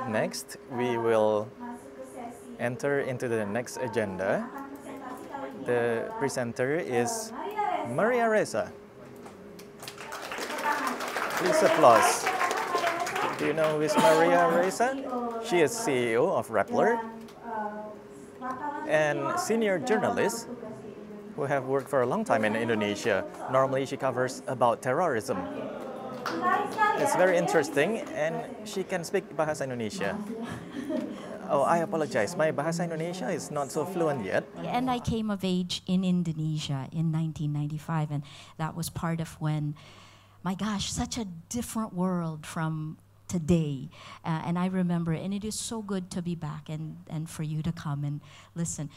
Next, we will enter into the next agenda. The presenter is Maria Ressa. Please applause. Do you know who is Maria Ressa? She is CEO of Rappler and senior journalist who have worked for a long time in Indonesia. Normally she covers about terrorism. It's very interesting and she can speak Bahasa Indonesia. Oh, I apologize. My Bahasa Indonesia is not so fluent yet. And I came of age in Indonesia in 1995, and that was part of when, my gosh, such a different world from today. And I remember, and it is so good to be back and for you to come and listen.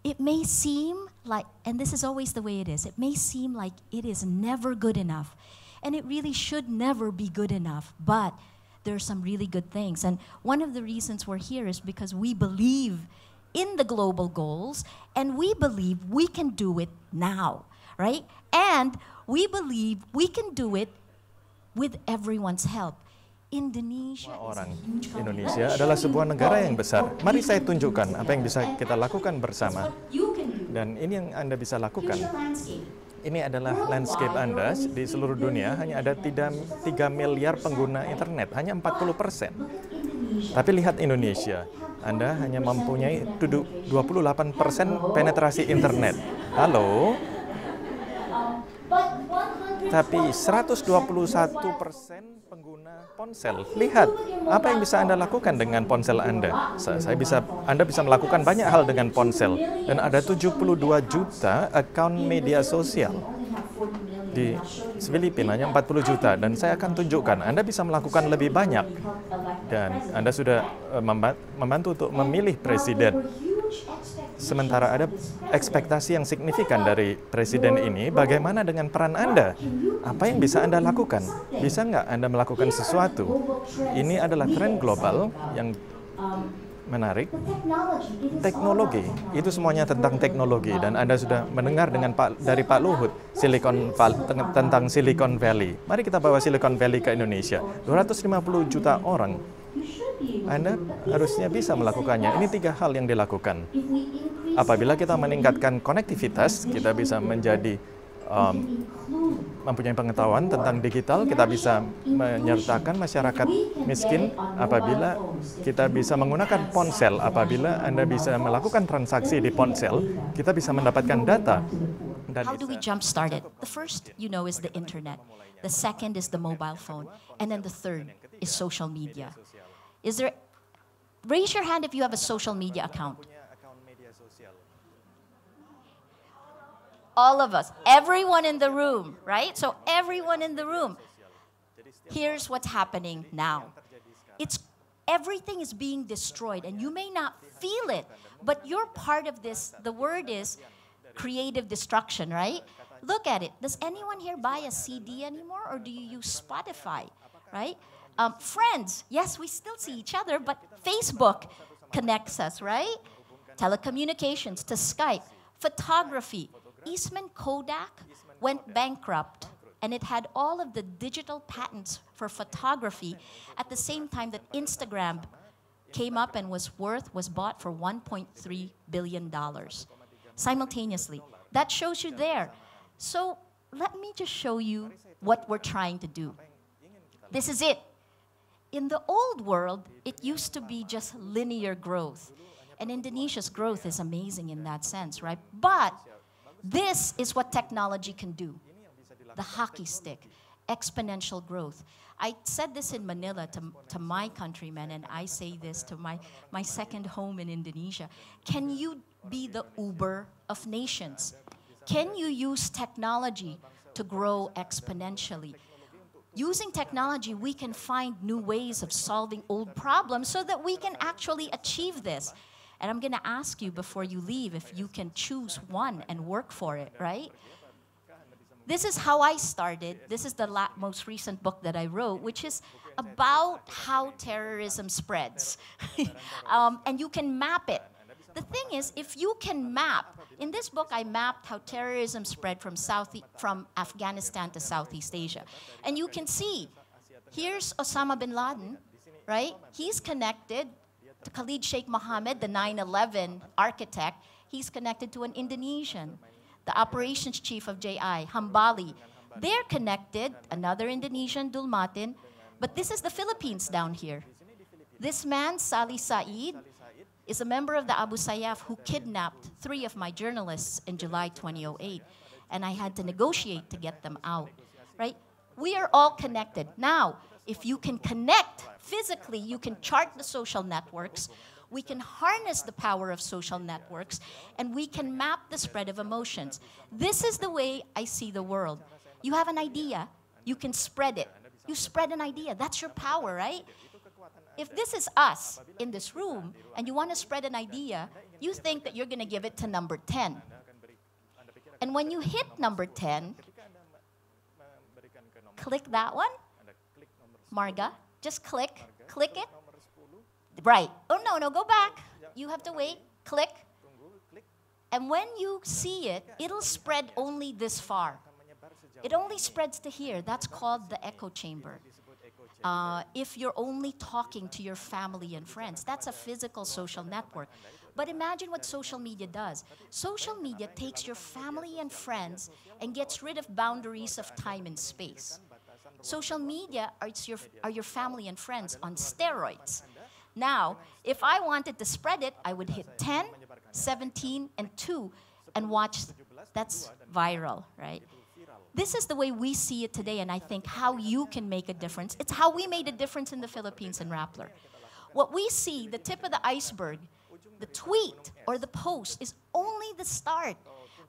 It may seem like, and this is always the way it is, it may seem like it is never good enough. And it really should never be good enough, but there are some really good things. And one of the reasons we're here is because we believe in the global goals, and we believe we can do it now, right? And we believe we can do it with everyone's help. Indonesia Orang Indonesia adalah sebuah negara yang besar. Mari saya tunjukkan apa yang bisa kita lakukan bersama. Dan ini yang Anda bisa lakukan. Ini adalah landscape Anda di seluruh dunia, hanya ada 3 miliar pengguna internet, hanya 40%. Tapi lihat Indonesia, Anda hanya mempunyai 28% penetrasi internet. Halo? Tapi 121% pengguna ponsel. Lihat, apa yang bisa Anda lakukan dengan ponsel Anda? Anda bisa melakukan banyak hal dengan ponsel. Dan ada 72 juta account media sosial. Di Filipina hanya 40 juta. Dan saya akan tunjukkan, Anda bisa melakukan lebih banyak. Dan Anda sudah membantu untuk memilih presiden. Sementara ada ekspektasi yang signifikan dari presiden ini, bagaimana dengan peran Anda? Apa yang bisa Anda lakukan? Bisa nggak Anda melakukan sesuatu? Ini adalah tren global yang menarik. Teknologi, itu semuanya tentang teknologi. Dan Anda sudah mendengar dari Pak Luhut tentang Silicon Valley. Mari kita bawa Silicon Valley ke Indonesia. 250 juta orang. Anda harusnya bisa melakukannya. Ini 3 hal yang dilakukan. Apabila kita meningkatkan konektivitas, kita bisa menjadi mempunyai pengetahuan tentang digital, kita bisa menyertakan masyarakat miskin apabila kita bisa menggunakan ponsel. Apabila Anda bisa melakukan transaksi di ponsel, kita bisa mendapatkan data. How do we jumpstart it? The first, is the internet. The second is the mobile phone. And then the third is social media. Raise your hand if you have a social media account. All of us, everyone in the room, right? So everyone in the room. Here's what's happening now. Everything is being destroyed, and you may not feel it, but you're part of this. The word is creative destruction, right? Look at it. Does anyone here buy a CD anymore, or do you use Spotify, right? Friends, yes, we still see each other, but Facebook connects us, right? Telecommunications to Skype, photography. Eastman Kodak went bankrupt, and it had all of the digital patents for photography at the same time that Instagram came up and was bought for $1.3 billion simultaneously. That shows you there. So let me just show you what we're trying to do. This is it. In the old world, it used to be just linear growth. And Indonesia's growth is amazing in that sense, right? But this is what technology can do. The hockey stick, exponential growth. I said this in Manila to my countrymen, and I say this to my second home in Indonesia. Can you be the Uber of nations? Can you use technology to grow exponentially? Using technology, we can find new ways of solving old problems so that we can actually achieve this. And I'm going to ask you before you leave if you can choose one and work for it, right? This is how I started. This is the most recent book that I wrote, which is about how terrorism spreads. And you can map it. The thing is, if you can map, in this book I mapped how terrorism spread from Afghanistan to Southeast Asia. And you can see Here's Osama bin Laden, right? He's connected to Khalid Sheikh Mohammed, the 9/11 architect. He's connected to an Indonesian, the operations chief of JI, Hambali. They're connected, another Indonesian, Dulmatin, but this is the Philippines down here. This man, Salih Said, is a member of the Abu Sayyaf who kidnapped 3 of my journalists in July 2008, and I had to negotiate to get them out, right? We are all connected. Now, if you can connect physically, you can chart the social networks, we can harness the power of social networks, and we can map the spread of emotions. This is the way I see the world. You have an idea, you can spread it. You spread an idea, that's your power, right? If this is us in this room, and you want to spread an idea, you think that you're going to give it to number 10. And when you hit number 10, click that one. Marga, just click it. Right. Oh, no, go back. You have to wait. Click. And when you see it, it'll spread only this far. It only spreads to here. That's called the echo chamber. If you're only talking to your family and friends, that's a physical social network. But imagine what social media does. Social media takes your family and friends and gets rid of boundaries of time and space. Social media are your family and friends on steroids. Now, if I wanted to spread it, I would hit 10, 17, and 2 and watch. That's viral, right? This is the way we see it today, and I think how you can make a difference. It's how we made a difference in the Philippines in Rappler. What we see, the tip of the iceberg, the tweet or the post is only the start.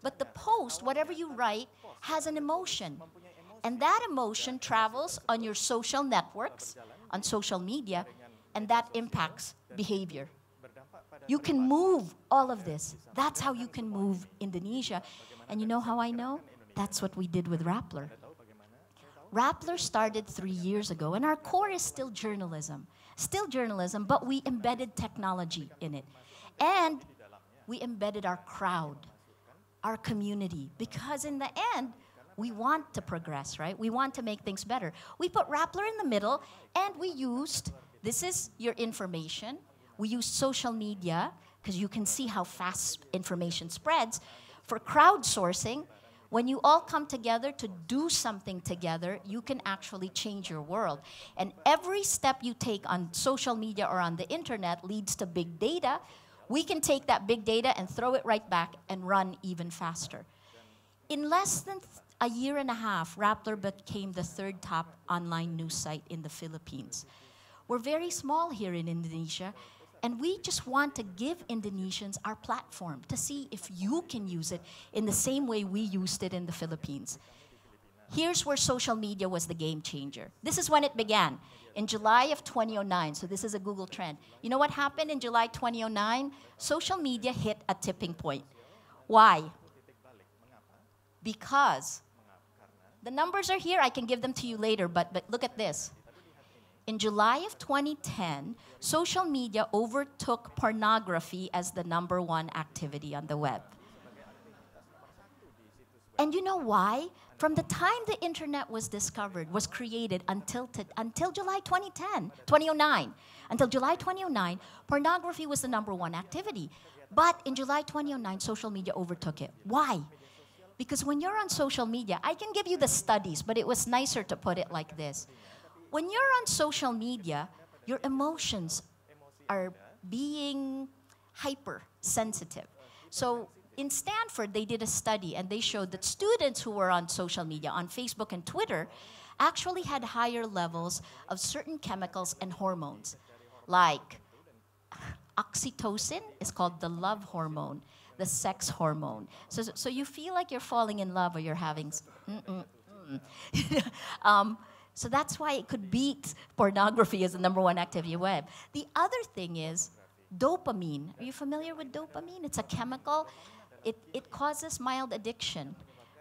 But the post, whatever you write, has an emotion. And that emotion travels on your social networks, on social media, and that impacts behavior. You can move all of this. That's how you can move Indonesia. And you know how I know? That's what we did with Rappler. Rappler started 3 years ago, and our core is still journalism. Still journalism, but we embedded technology in it. And we embedded our crowd, our community, because in the end, we want to progress, right? We want to make things better. We put Rappler in the middle, and we used, this is your information. We used social media, because you can see how fast information spreads. For crowdsourcing, when you all come together to do something together, you can actually change your world. And every step you take on social media or on the internet leads to big data. We can take that big data and throw it right back and run even faster. In less than a year and a half, Rappler became the 3rd top online news site in the Philippines. We're very small here in Indonesia, and we just want to give Indonesians our platform to see if you can use it in the same way we used it in the Philippines. Here's where social media was the game changer. This is when it began, in July of 2009. So this is a Google trend. You know what happened in July 2009? Social media hit a tipping point. Why? Because the numbers are here. I can give them to you later, but look at this. In July of 2010, social media overtook pornography as the #1 activity on the web. And you know why? From the time the internet was discovered, was created until July 2009, until July 2009, pornography was the #1 activity. But in July 2009, social media overtook it. Why? Because when you're on social media, I can give you the studies, but it was nicer to put it like this. When you're on social media, your emotions are being hypersensitive. So in Stanford, they did a study, and they showed that students who were on social media, on Facebook and Twitter, actually had higher levels of certain chemicals and hormones. Like oxytocin is called the love hormone, the sex hormone. So you feel like you're falling in love or you're having... So that's why it could beat pornography as the #1 activity web. The other thing is dopamine. Are you familiar with dopamine? It's a chemical. It causes mild addiction,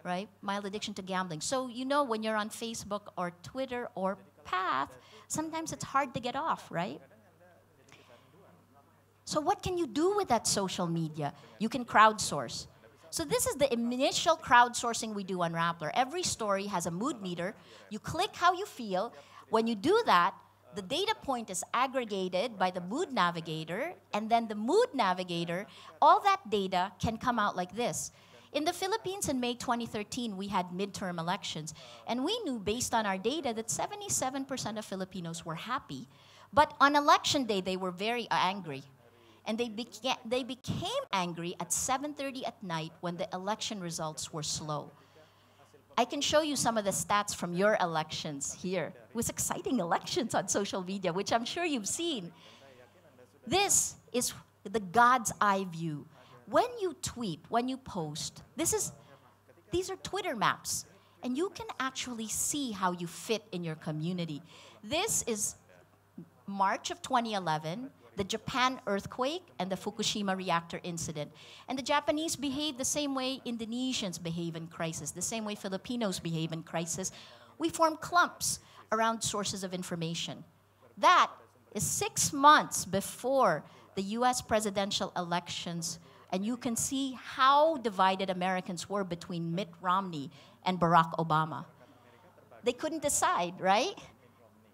right? Mild addiction to gambling. So you know when you're on Facebook or Twitter or Path, sometimes it's hard to get off, right? So what can you do with that social media? You can crowdsource. So this is the initial crowdsourcing we do on Rappler. Every story has a mood meter. You click how you feel. When you do that, the data point is aggregated by the Mood Navigator, and then the Mood Navigator, all that data can come out like this. In the Philippines in May 2013, we had midterm elections, and we knew based on our data that 77% of Filipinos were happy, but on election day, they were very angry. And they became angry at 7:30 at night when the election results were slow. I can show you some of the stats from your elections here. It was exciting elections on social media, which I'm sure you've seen. This is the God's eye view. When you tweet, when you post, these are Twitter maps. And you can actually see how you fit in your community. This is March of 2011, the Japan earthquake and the Fukushima reactor incident. And the Japanese behave the same way Indonesians behave in crisis, the same way Filipinos behave in crisis. We form clumps around sources of information. That is 6 months before the US presidential elections, and you can see how divided Americans were between Mitt Romney and Barack Obama. They couldn't decide, right?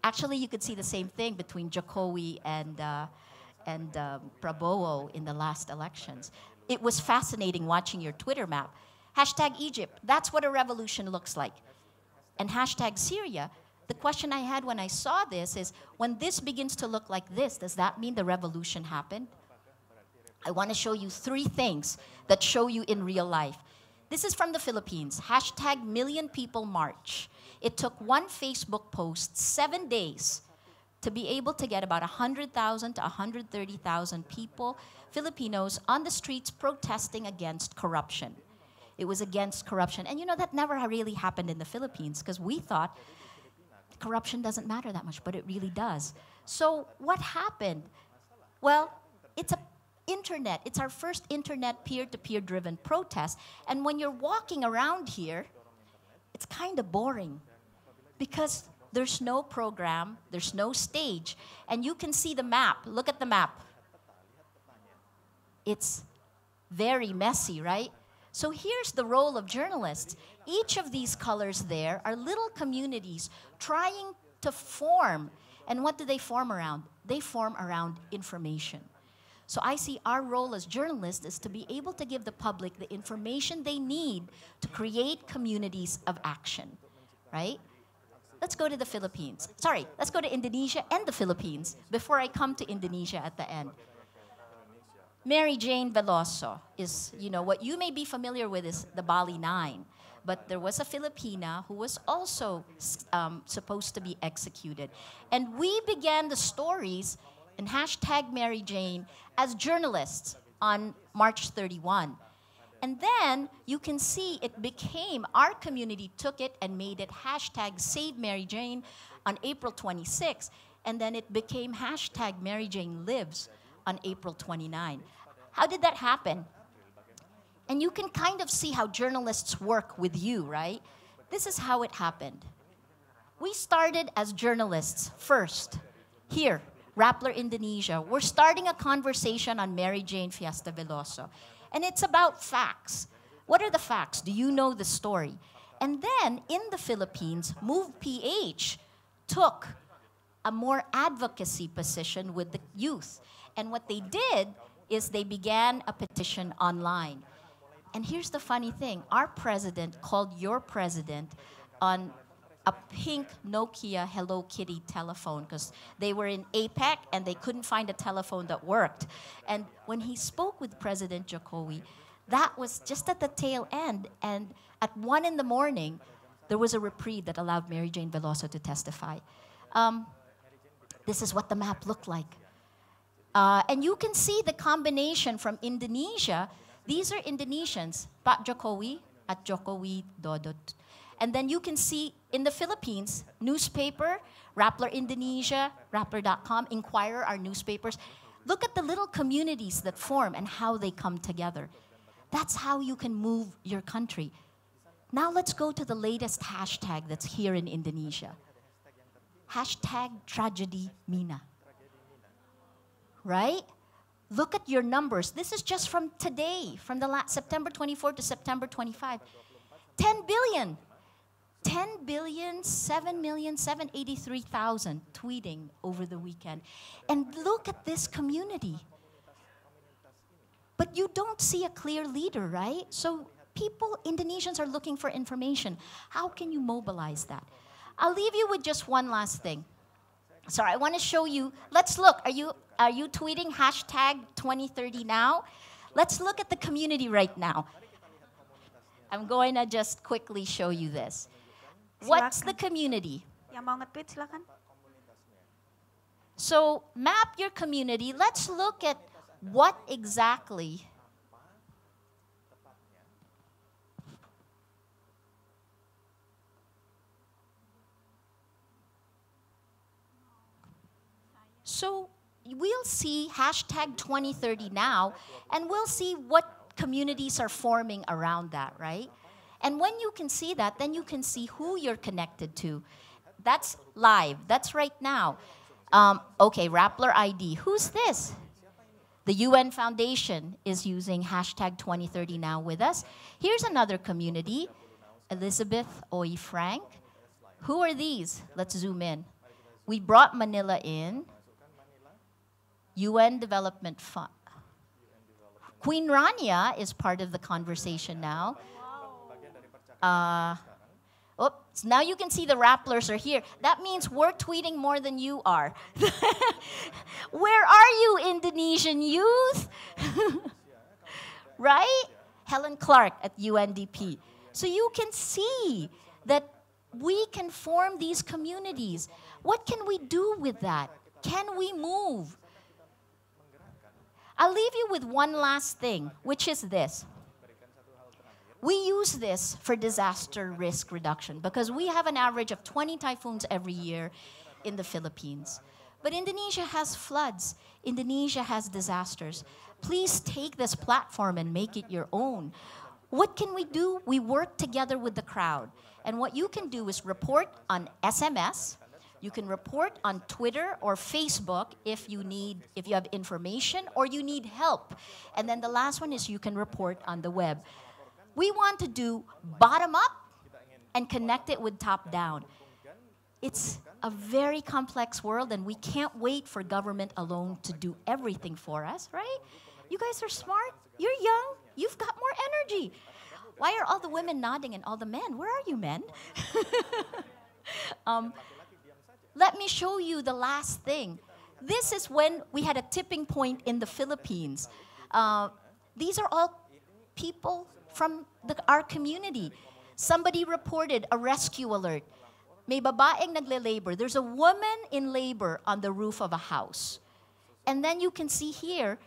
Actually, you could see the same thing between Jokowi and Prabowo in the last elections. It was fascinating watching your Twitter map. Hashtag Egypt, that's what a revolution looks like. And hashtag Syria, the question I had when I saw this is, when this begins to look like this, does that mean the revolution happened? I want to show you 3 things that show you in real life. This is from the Philippines. Hashtag Million People March. It took one Facebook post 7 days to be able to get about 100,000 to 130,000 people, Filipinos, on the streets protesting against corruption. It was against corruption. And you know, that never really happened in the Philippines because we thought corruption doesn't matter that much, but it really does. So what happened? Well, it's our first internet peer-to-peer driven protest. And when you're walking around here, it's kind of boring because there's no program, there's no stage, and you can see the map. Look at the map. It's very messy, right? So here's the role of journalists. Each of these colors there are little communities trying to form. And what do they form around? They form around information. So I see our role as journalists is to be able to give the public the information they need to create communities of action, right? Let's go to the Philippines. Sorry, let's go to Indonesia and the Philippines before I come to Indonesia at the end. Mary Jane Veloso is, what you may be familiar with is the Bali Nine. But there was a Filipina who was also supposed to be executed. And we began the stories in hashtag Mary Jane as journalists on March 31. And then you can see it became, our community took it and made it hashtag Save Mary Jane on April 26. And then it became hashtag Mary Jane Lives on April 29. How did that happen? And you can kind of see how journalists work with you, right? This is how it happened. We started as journalists first, here, Rappler, Indonesia. We're starting a conversation on Mary Jane Fiesta Veloso. And it's about facts. What are the facts? Do you know the story? And then in the Philippines, Move PH took a more advocacy position with the youth. And what they did is they began a petition online. And here's the funny thing. Our president called your president on a pink Nokia Hello Kitty telephone because they were in APEC and they couldn't find a telephone that worked. And when he spoke with President Jokowi, that was just at the tail end. And at 1 a.m, there was a reprieve that allowed Mary Jane Veloso to testify. This is what the map looked like. And you can see the combination from Indonesia. These are Indonesians, Pak Jokowi at Jokowi Dodot. And then you can see in the Philippines, newspaper, Rappler Indonesia, Rappler.com, Inquirer, our newspapers. Look at the little communities that form and how they come together. That's how you can move your country. Now let's go to the latest hashtag that's here in Indonesia. Hashtag Tragedy Mina. Right? Look at your numbers. This is just from today, from the September 24 to September 25. 10 billion. 10,7,783,000 tweeting over the weekend. And look at this community. But you don't see a clear leader, right? So people, Indonesians are looking for information. How can you mobilize that? I'll leave you with just one last thing. Sorry, I want to show you. Let's look. Are you tweeting hashtag 2030 now? Let's look at the community right now. I'm going to just quickly show you this. What's the community? Yang mau nge-tweet silakan. So map your community. Let's look at what exactly So we'll see hashtag 2030 now, and we'll see what communities are forming around that, right? And when you can see that, then you can see who you're connected to. That's live. That's right now. Okay, Rappler ID. Who's this? The UN Foundation is using hashtag 2030 now with us. Here's another community, Elizabeth Oy Frank. Who are these? Let's zoom in. We brought Manila in. UN Development Fund. Queen Rania is part of the conversation now. Oops, now you can see the Rapplers are here. That means we're tweeting more than you are. Where are you, Indonesian youth? Right? Helen Clark at UNDP. So you can see that we can form these communities. What can we do with that? Can we move? I'll leave you with one last thing, which is this. We use this for disaster risk reduction because we have an average of 20 typhoons every year in the Philippines. But Indonesia has floods. Indonesia has disasters. Please take this platform and make it your own. What can we do? We work together with the crowd. And what you can do is report on SMS. You can report on Twitter or Facebook if you have information or you need help. And then the last one is you can report on the web. We want to do bottom up and connect it with top down. It's a very complex world and we can't wait for government alone to do everything for us, right? You guys are smart, you're young, you've got more energy. Why are all the women nodding and all the men? Where are you, men? Let me show you the last thing. This is when we had a tipping point in the Philippines. These are all people from our community. Somebody reported a rescue alert. May babaeng nagle-labor. There's a woman in labor on the roof of a house. And then you can see here,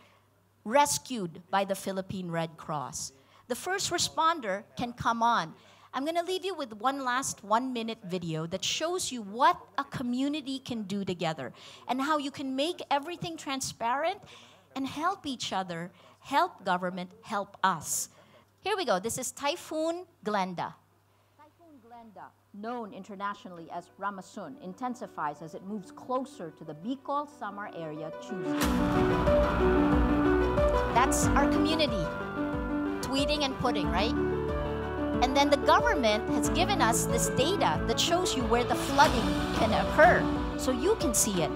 rescued by the Philippine Red Cross. The first responder can come on. I'm going to leave you with one last 1-minute video that shows you what a community can do together and how you can make everything transparent and help each other, help government, help us. Here we go. This is Typhoon Glenda. Typhoon Glenda, known internationally as Ramasun, intensifies as it moves closer to the Bicol Samar area Tuesday. That's our community, tweeting and putting, right? And then the government has given us this data that shows you where the flooding can occur, so you can see it.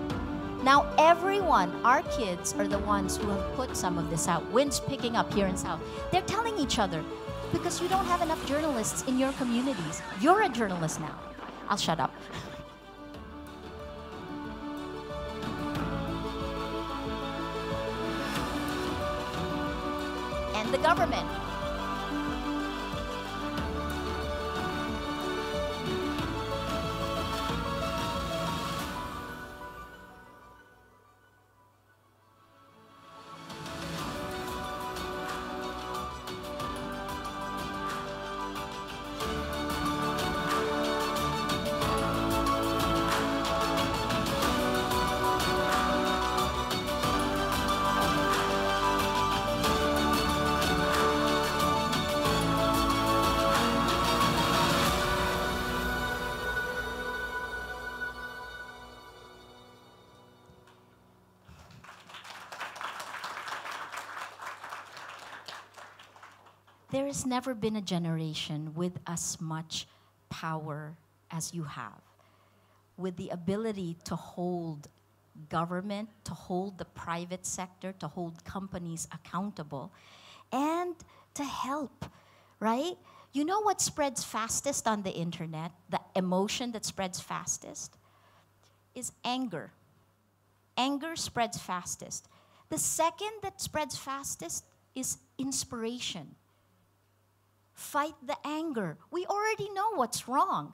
Now everyone, our kids, are the ones who have put some of this out. Winds picking up here in South. They're telling each other, because you don't have enough journalists in your communities. You're a journalist now. I'll shut up. And the government. There has never been a generation with as much power as you have, with the ability to hold government, to hold the private sector, to hold companies accountable, and to help, right? You know what spreads fastest on the internet? The emotion that spreads fastest is anger. Anger spreads fastest. The second that spreads fastest is inspiration. Fight the anger. We already know what's wrong.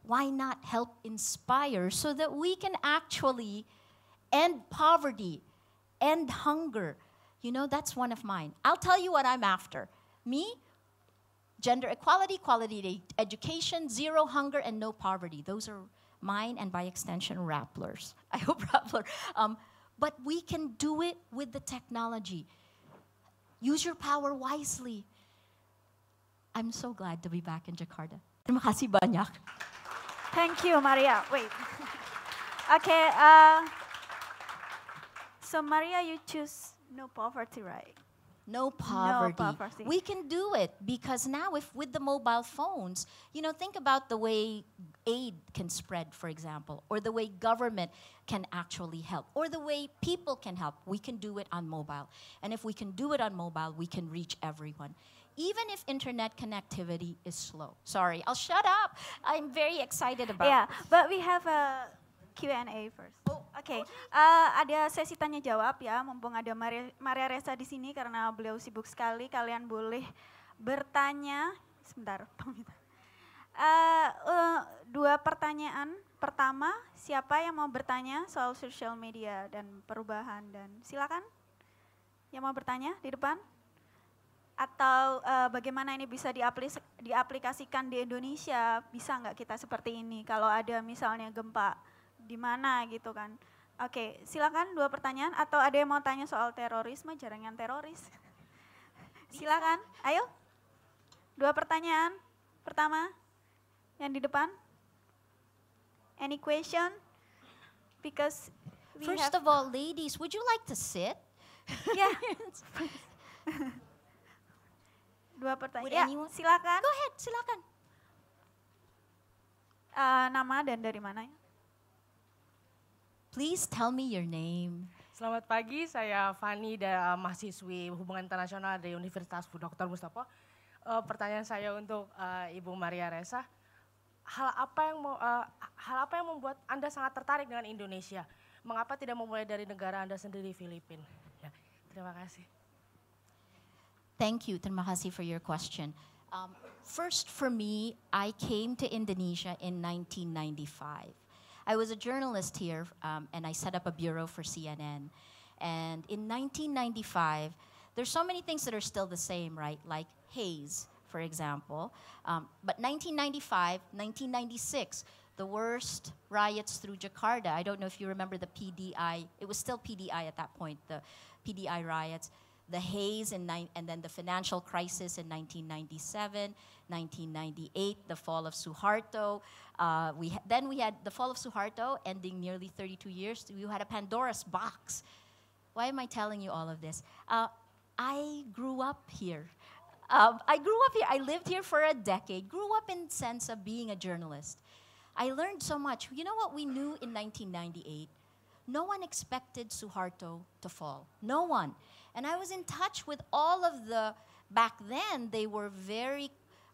Why not help inspire so that we can actually end poverty, end hunger? You know, that's one of mine. I'll tell you what I'm after. Me, gender equality, quality education, zero hunger, and no poverty. Those are mine, and by extension, Rappler's. I hope Rappler. But we can do it with the technology. Use your power wisely. I'm so glad to be back in Jakarta. Terima kasih banyak. Thank you, Maria. Wait. Okay. So Maria, you choose no poverty, right? No poverty. No poverty. We can do it because now, if with the mobile phones, you know, think about the way aid can spread, for example, or the way government can actually help, or the way people can help. We can do it on mobile. And if we can do it on mobile, we can reach everyone, even if internet connectivity is slow. Sorry, I'll shut up. I'm very excited about Yeah, this. but we have a Q&A first. Oke, ada sesi tanya jawab ya, mumpung ada Maria Ressa di sini karena beliau sibuk sekali. Kalian boleh bertanya. Sebentar, dua pertanyaan. Pertama, siapa yang mau bertanya soal social media dan perubahan? Dan silakan, yang mau bertanya di depan. Atau bagaimana ini bisa diaplikasikan di Indonesia? Bisa nggak kita seperti ini? Kalau ada misalnya gempa di mana gitu kan? Oke, silakan dua pertanyaan. Atau ada yang mau tanya soal terorisme, jaringan teroris? Silakan, ayo. Dua pertanyaan. Pertama, yang di depan. Any question? Because First of all, ladies, would you like to sit? Yeah. Dua pertanyaan. Would Ya, anyone- silakan. Go ahead, silakan. Nama dan dari mana ya? Please tell me your name. Selamat pagi, saya Fani, mahasiswi Hubungan Internasional dari Universitas Dr. Mustafa. Pertanyaan saya untuk Ibu Maria Ressa, hal apa yang membuat Anda sangat tertarik dengan Indonesia? Mengapa tidak memulai dari negara Anda sendiri, Filipina? Ya, terima kasih. Thank you, terima kasih for your question. First, for me, I came to Indonesia in 1995. I was a journalist here, and I set up a bureau for CNN. And in 1995, there's so many things that are still the same, right? Like haze, for example. But 1995, 1996, the worst riots through Jakarta. I don't know if you remember the PDI. It was still PDI at that point, the PDI riots. The haze and then the financial crisis in 1997, 1998, the fall of Suharto. Then we had the fall of Suharto ending nearly 32 years. We had a Pandora's box. Why am I telling you all of this? I grew up here. I lived here for a decade. Grew up in the sense of being a journalist. I learned so much. You know what we knew in 1998? No one expected Suharto to fall. No one. And I was in touch with all of back then, they were very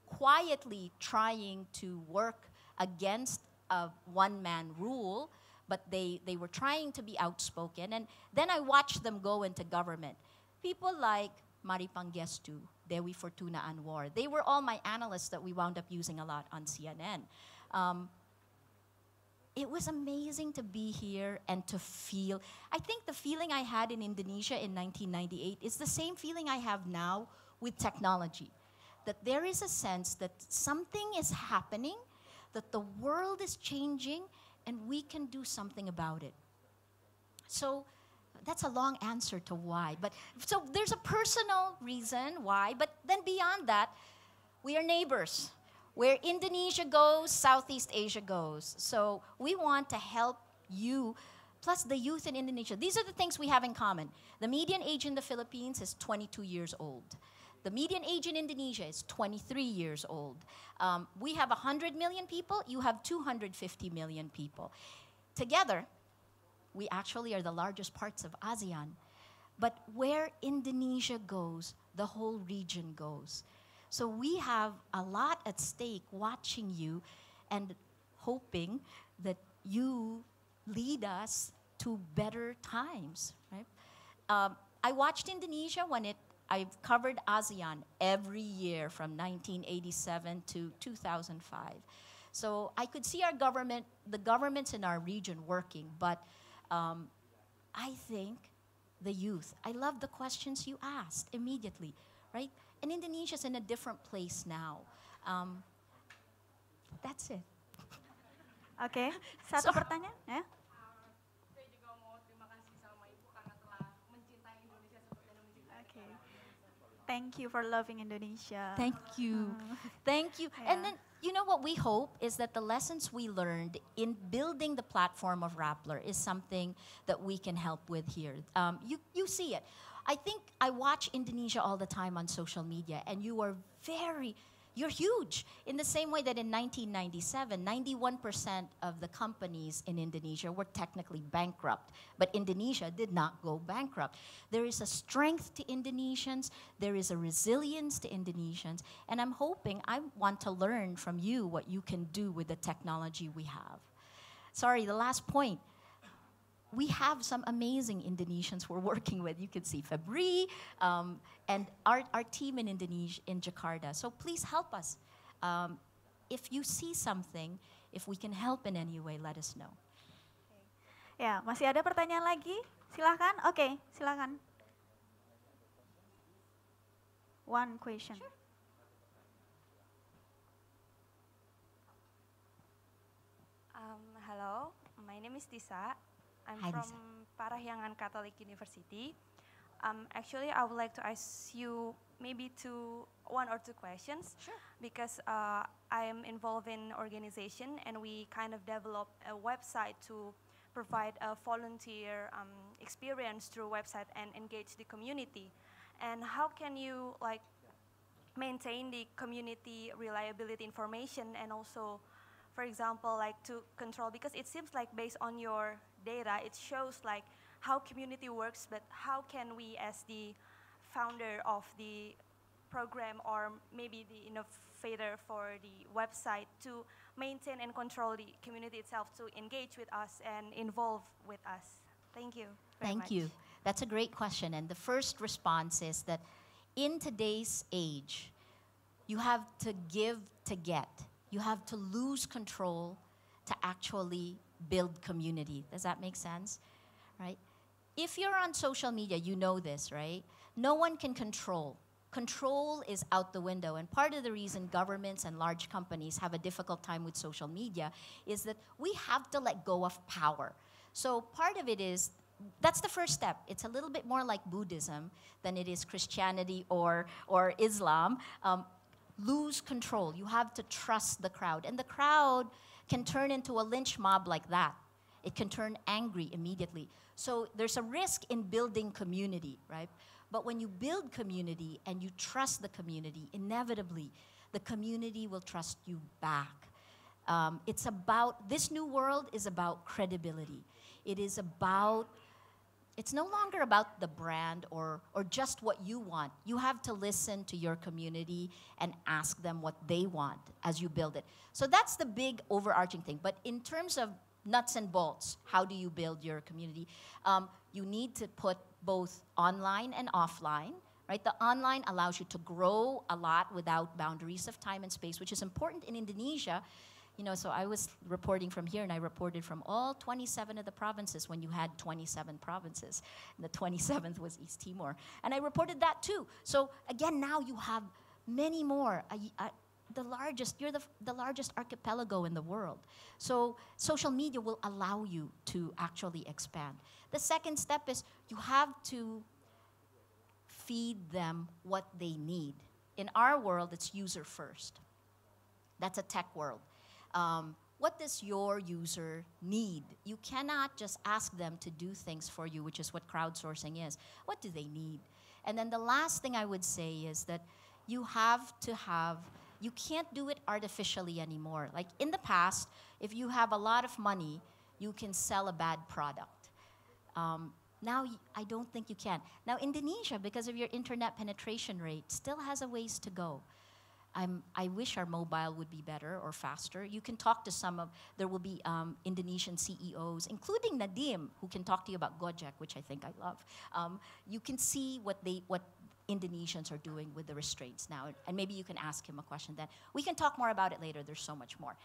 quietly trying to work against a one-man rule, but they were trying to be outspoken. And then I watched them go into government. People like Mari Pangestu, Dewi Fortuna Anwar, they were all my analysts that we wound up using a lot on CNN. It was amazing to be here and to feel. I think the feeling I had in Indonesia in 1998 is the same feeling I have now with technology. That there is a sense that something is happening, that the world is changing, and we can do something about it. So that's a long answer to why. So there's a personal reason why, but then beyond that, we are neighbors. Where Indonesia goes, Southeast Asia goes. So we want to help you, plus the youth in Indonesia. These are the things we have in common. The median age in the Philippines is 22 years old. The median age in Indonesia is 23 years old. We have 100 million people, you have 250 million people. Together, we actually are the largest parts of ASEAN. But where Indonesia goes, the whole region goes. So we have a lot at stake watching you and hoping that you lead us to better times, right? I watched Indonesia when I've covered ASEAN every year from 1987 to 2005. So I could see the governments in our region working, but I think the youth, I love the questions you asked immediately, right? And Indonesia's in a different place now. That's it. Oke, satu pertanyaan ya. Saya juga mau terima kasih sama Ibu karena telah mencintai Indonesia seperti Anda mencintai. Okay. Thank you for loving Indonesia. Thank you. Thank you. Yeah. And then, you know what we hope is that the lessons we learned in building the platform of Rappler is something that we can help with here. You see it. I think I watch Indonesia all the time on social media, and you're huge. In the same way that in 1997, 91% of the companies in Indonesia were technically bankrupt, but Indonesia did not go bankrupt. There is a strength to Indonesians, there is a resilience to Indonesians, and I want to learn from you what you can do with the technology we have. Sorry, the last point. We have some amazing Indonesians we're working with. You can see Febri and our team in Indonesia, in Jakarta. So please help us. If you see something, if we can help in any way, let us know. Ya, masih ada pertanyaan lagi? Silahkan. Oke, silahkan. One question. Hello, my name is Tisa. I'm Hi, from Tisa. Parahyangan Catholic University. Actually, I would like to ask you maybe one or two questions. Sure. Because I am involved in organization and we kind of develop a website to provide a volunteer experience through website and engage the community. And how can you maintain the community reliability information and also, for example, to control, because it seems like based on your data, it shows how community works, but how can we as the founder of the program or maybe the innovator for the website to maintain and control the community itself to engage with us and involve with us? Thank you very much. Thank you. That's a great question. And the first response is that in today's age, you have to give to get. You have to lose control to actually build community. Does that make sense? Right? If you're on social media, you know this, right? No one can control. Control is out the window. And part of the reason governments and large companies have a difficult time with social media is that we have to let go of power. So part of it is, that's the first step. It's a little bit more like Buddhism than it is Christianity or Islam. Lose control. You have to trust the crowd. And the crowd can turn into a lynch mob like that. It can turn angry immediately. So there's a risk in building community, right? But when you build community and you trust the community, inevitably, the community will trust you back. This new world is about credibility. It's no longer about the brand or just what you want. You have to listen to your community and ask them what they want as you build it. So that's the big overarching thing. But in terms of nuts and bolts, how do you build your community? You need to put both online and offline, right? The online allows you to grow a lot without boundaries of time and space, which is important in Indonesia. So I was reporting from here, and I reported from all 27 of the provinces when you had 27 provinces. And the 27th was East Timor. And I reported that too. So again, now you have many more. You're the largest archipelago in the world. So social media will allow you to actually expand. The second step is you have to feed them what they need. In our world, it's user first. That's a tech world. What does your user need? You cannot just ask them to do things for you, which is what crowdsourcing is. What do they need? And then the last thing I would say is that you have to have, you can't do it artificially anymore. Like in the past, if you have a lot of money, you can sell a bad product. Now, I don't think you can. Now, Indonesia, because of your internet penetration rate, still has a ways to go. I wish our mobile would be better or faster. You can talk to there will be Indonesian CEOs, including Nadim, who can talk to you about Gojek, which I think I love. You can see what Indonesians are doing with the restraints now, and maybe you can ask him a question then. We can talk more about it later, there's so much more.